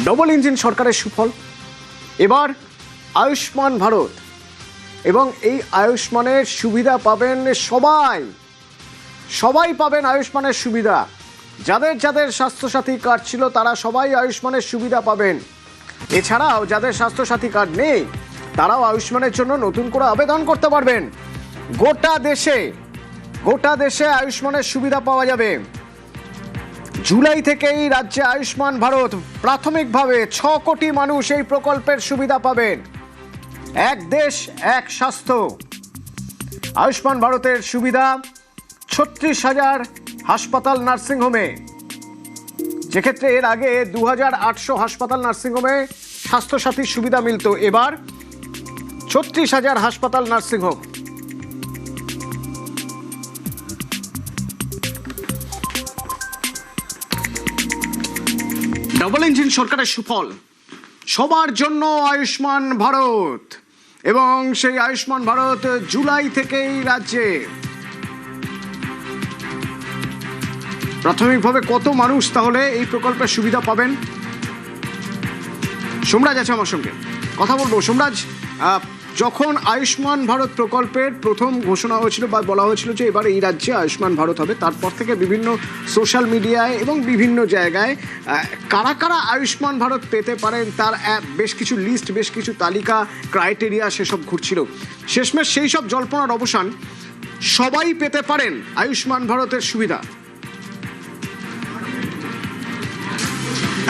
Double engine সরকারের সুফল এবার আয়ুষ্মান ভারত, এবং এই আয়ুষ্মানের সুবিধা পাবেন সবাই পাবেন আয়ুষ্মানের সুবিধা। যাদের যাদের স্বাস্থ্যসাথী কার্ড ছিল তারা সবাই আয়ুষ্মানের সুবিধা পাবেন। এছাড়াও যাদের স্বাস্থ্যসাথী কার্ড নেই তারাও আয়ুষ্মানের জন্য নতুন করে আবেদন করতে পারবেন। গোটা দেশে আয়ুষ্মানের সুবিধা পাওয়া যাবে। জুলাই থেকেই রাজ্যে আয়ুষ্মান ভারত, প্রাথমিকভাবে 6 কোটি মানুষ এই প্রকল্পের সুবিধা পাবেন। এক দেশ এক স্বাস্থ্য। আয়ুষ্মান ভারতের সুবিধা 36,000 হাসপাতাল নার্সিংহোমে, যেক্ষেত্রে এর আগে 2,800 হাসপাতাল নার্সিংহোমে স্বাস্থ্যসাথীর সুবিধা মিলত। এবার 36,000 হাসপাতাল নার্সিংহোম। ডবল ইঞ্জিন সরকারের সুফল, সবার জন্য আয়ুষ্মান ভারত, এবং সেই আয়ুষ্মান ভারত জুলাই থেকেই রাজ্যে। প্রাথমিকভাবে কত মানুষ তাহলে এই প্রকল্পের সুবিধা পাবেন? সোমরাজ আছে আমার সঙ্গে, কথা বলবো। সোমরাজ, যখন আয়ুষ্মান ভারত প্রকল্পের প্রথম ঘোষণা হয়েছিল বা বলা হয়েছিল যে এবার এই রাজ্যে আয়ুষ্মান ভারত হবে, তারপর থেকে বিভিন্ন সোশ্যাল মিডিয়ায় এবং বিভিন্ন জায়গায় কারা কারা আয়ুষ্মান ভারত পেতে পারেন তার বেশ কিছু লিস্ট, বেশ কিছু তালিকা, ক্রাইটেরিয়া সেসব ঘুরছিল। শেষমেশ সেই সব জল্পনার অবসান, সবাই পেতে পারেন আয়ুষ্মান ভারতের সুবিধা।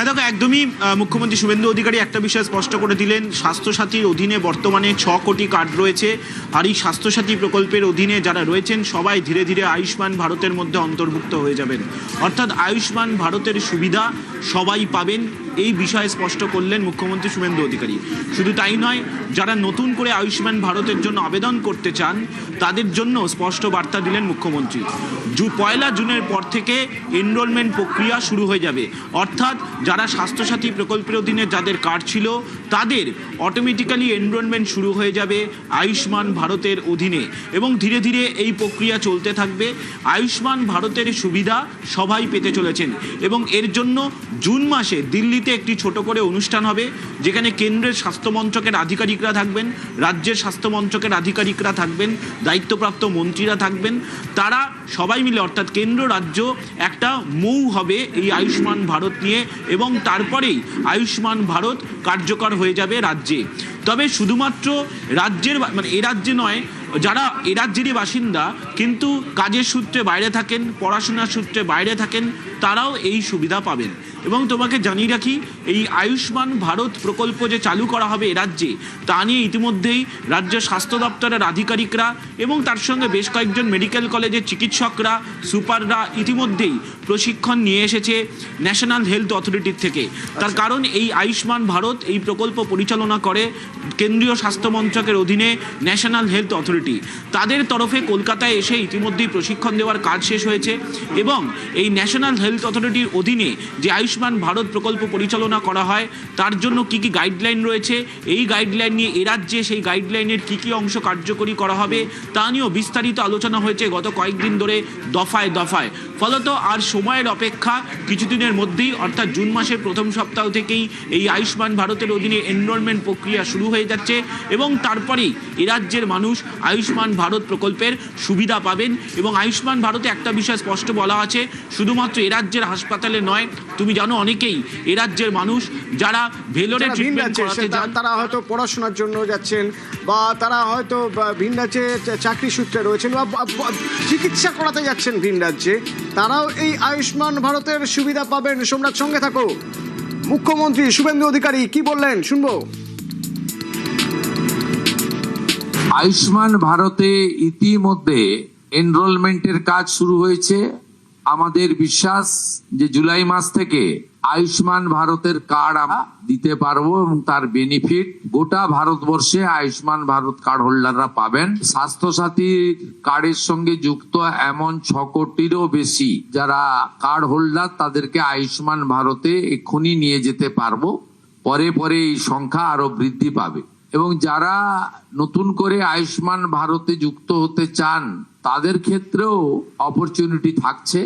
দেখো, একদমই মুখ্যমন্ত্রী শুভেন্দু অধিকারী একটা বিষয় স্পষ্ট করে দিলেন। স্বাস্থ্যসাথীর অধীনে বর্তমানে 6 কোটি কার্ড রয়েছে, আর এই স্বাস্থ্যসাথী প্রকল্পের অধীনে যারা রয়েছেন সবাই ধীরে ধীরে আয়ুষ্মান ভারতের মধ্যে অন্তর্ভুক্ত হয়ে যাবেন। অর্থাৎ আয়ুষ্মান ভারতের সুবিধা সবাই পাবেন, এই বিষয়ে স্পষ্ট করলেন মুখ্যমন্ত্রী শুভেন্দু অধিকারী। শুধু তাই নয়, যারা নতুন করে আয়ুষ্মান ভারতের জন্য আবেদন করতে চান তাদের জন্য স্পষ্ট বার্তা দিলেন মুখ্যমন্ত্রী। 1 জুনের পর থেকে এনরোলমেন্ট প্রক্রিয়া শুরু হয়ে যাবে। অর্থাৎ যারা স্বাস্থ্যসাথী প্রকল্পের অধীনে যাদের কার্ড ছিল তাদের অটোমেটিক্যালি এনরোলমেন্ট শুরু হয়ে যাবে আয়ুষ্মান ভারতের অধীনে, এবং ধীরে ধীরে এই প্রক্রিয়া চলতে থাকবে। আয়ুষ্মান ভারতের সুবিধা সবাই পেতে চলেছেন, এবং এর জন্য জুন মাসে দিল্লিতে একটি ছোট করে অনুষ্ঠান হবে, যেখানে কেন্দ্রের স্বাস্থ্য মন্ত্রকের আধিকারিকরা থাকবেন, রাজ্যের স্বাস্থ্য মন্ত্রকের আধিকারিকরা থাকবেন, দায়িত্বপ্রাপ্ত মন্ত্রীরা থাকবেন। তারা সবাই মিলে, অর্থাৎ কেন্দ্র রাজ্য একটা মৌ হবে এই আয়ুষ্মান ভারত নিয়ে, এবং তারপরেই আয়ুষ্মান ভারত কার্যকর হয়ে যাবে রাজ্যে। তবে শুধুমাত্র রাজ্যের, মানে এ রাজ্যে নয়, যারা এ রাজ্যেরই বাসিন্দা কিন্তু কাজের সূত্রে বাইরে থাকেন, পড়াশোনার সূত্রে বাইরে থাকেন, তারাও এই সুবিধা পাবেন। এবং তোমাকে জানিয়ে রাখি, এই আয়ুষ্মান ভারত প্রকল্প যে চালু করা হবে এ রাজ্যে, তা নিয়ে ইতিমধ্যেই রাজ্য স্বাস্থ্য দপ্তরের আধিকারিকরা এবং তার সঙ্গে বেশ কয়েকজন মেডিকেল কলেজের চিকিৎসকরা, সুপাররা ইতিমধ্যেই প্রশিক্ষণ নিয়ে এসেছে ন্যাশনাল হেলথ অথরিটির থেকে। তার কারণ এই আয়ুষ্মান ভারত এই প্রকল্প পরিচালনা করে কেন্দ্রীয় স্বাস্থ্য মন্ত্রকের অধীনে ন্যাশনাল হেলথ অথরিটি। তাদের তরফে কলকাতায় এসে ইতিমধ্যেই প্রশিক্ষণ দেওয়ার কাজ শেষ হয়েছে, এবং এই ন্যাশনাল হেলথ অথরিটির অধীনে যে আয়ুষ্মান ভারত প্রকল্প পরিচালনা করা হয় তার জন্য কি কি গাইডলাইন রয়েছে, এই গাইডলাইন নিয়ে এ রাজ্যে সেই গাইডলাইনের কি কি অংশ কার্যকরী করা হবে তা নিয়েও বিস্তারিত আলোচনা হয়েছে গত কয়েকদিন ধরে দফায় দফায়। ফলত আর সময়ের অপেক্ষা, কিছুদিনের মধ্যেই অর্থাৎ জুন মাসের প্রথম সপ্তাহ থেকেই এই আয়ুষ্মান ভারতের অধীনে এনরোলমেন্ট প্রক্রিয়া শুরু হয়ে যাচ্ছে, এবং তারপরেই এ রাজ্যের মানুষ আয়ুষ্মান ভারত প্রকল্পের সুবিধা পাবেন। এবং আয়ুষ্মান ভারতে একটা বিষয় স্পষ্ট বলা আছে, শুধুমাত্র এ রাজ্যের হাসপাতালে নয়, তুমি জানো অনেকেই এ রাজ্যের মানুষ যারা ভেলোরে ট্রিটমেন্ট করাতে যান, তারা হয়তো পড়াশোনার জন্য যাচ্ছেন, বা তারা হয়তো ভিন রাজ্যে চাকরি সূত্রে রয়েছেন, বা চিকিৎসা করাতে যাচ্ছেন ভিন রাজ্যে, তারাও এই আয়ুষ্মান ভারতের সুবিধা পাবেন। সোমরাজ, সঙ্গে থাকো। মুখ্যমন্ত্রী শুভেন্দু অধিকারী কি বললেন শুনবো। আয়ুষ্মান ভারতে ইতিমধ্যে এনরোলমেন্টের কাজ শুরু হয়েছে। আমাদের বিশ্বাস যে জুলাই মাস থেকে আয়ুষ্মান ভারতের কার্ড আমরা দিতে পারবো, এবং তার বেনিফিট গোটা ভারতবর্ষে আয়ুষ্মান ভারত কার্ড হোল্ডাররা পাবেন। স্বাস্থ্যসাথী কার্ডের সঙ্গে যুক্ত এমন 6 কোটিরও বেশি যারা কার্ড হোল্ডার, তাদেরকে আয়ুষ্মান ভারতে এক্ষুনি নিয়ে যেতে পারবো। পরে পরে এই সংখ্যা আরো বৃদ্ধি পাবে, এবং যারা নতুন করে আয়ুষ্মান ভারতে যুক্ত হতে চান তাদের ক্ষেত্রেও অপরচুনিটি থাকছে।